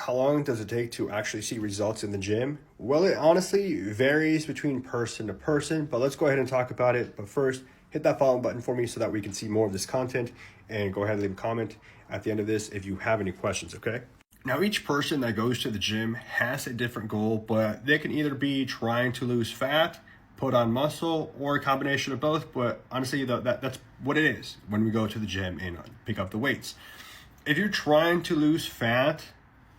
how long does it take to actually see results in the gym? Well, it honestly varies between person to person, but let's go ahead and talk about it. But first, hit that follow button for me so that we can see more of this content, and go ahead and leave a comment at the end of this if you have any questions, okay? Now, each person that goes to the gym has a different goal, but they can either be trying to lose fat, put on muscle, or a combination of both. But honestly, that's what it is when we go to the gym and pick up the weights. If you're trying to lose fat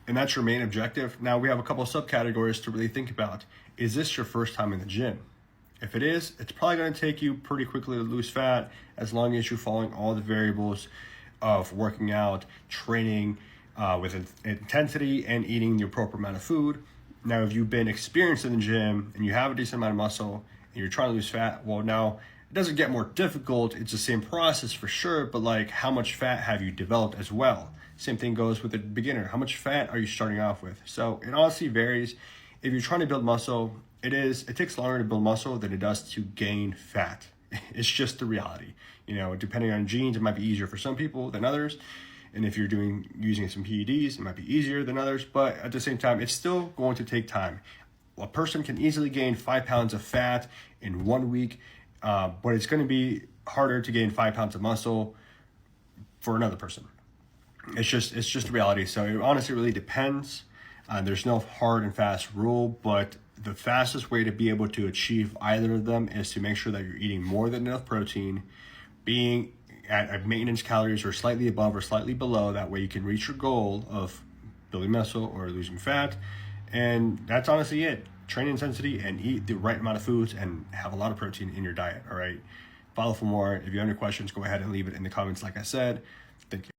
and that's your main objective, now we have a couple of subcategories to really think about. Is this your first time in the gym? If it is, it's probably going to take you pretty quickly to lose fat, as long as you're following all the variables of working out, training with intensity, and eating the appropriate amount of food. Now, if you've been experienced in the gym and you have a decent amount of muscle and you're trying to lose fat, well, now it doesn't get more difficult. It's the same process for sure, but like, how much fat have you developed as well? Same thing goes with a beginner. How much fat are you starting off with? So it honestly varies. If you're trying to build muscle, it takes longer to build muscle than it does to gain fat. It's just the reality. Depending on genes, it might be easier for some people than others. And if you're using some PEDs, it might be easier than others, but at the same time, it's still going to take time. A person can easily gain 5 pounds of fat in 1 week, but it's going to be harder to gain 5 pounds of muscle for another person. It's just reality. So it honestly really depends. There's no hard and fast rule, but the fastest way to be able to achieve either of them is to make sure that you're eating more than enough protein, being at maintenance calories or slightly above or slightly below. That way you can reach your goal of building muscle or losing fat. And that's honestly it. Train intensity and eat the right amount of foods and have a lot of protein in your diet. All right. Follow for more. If you have any questions, go ahead and leave it in the comments. Like I said, thank you.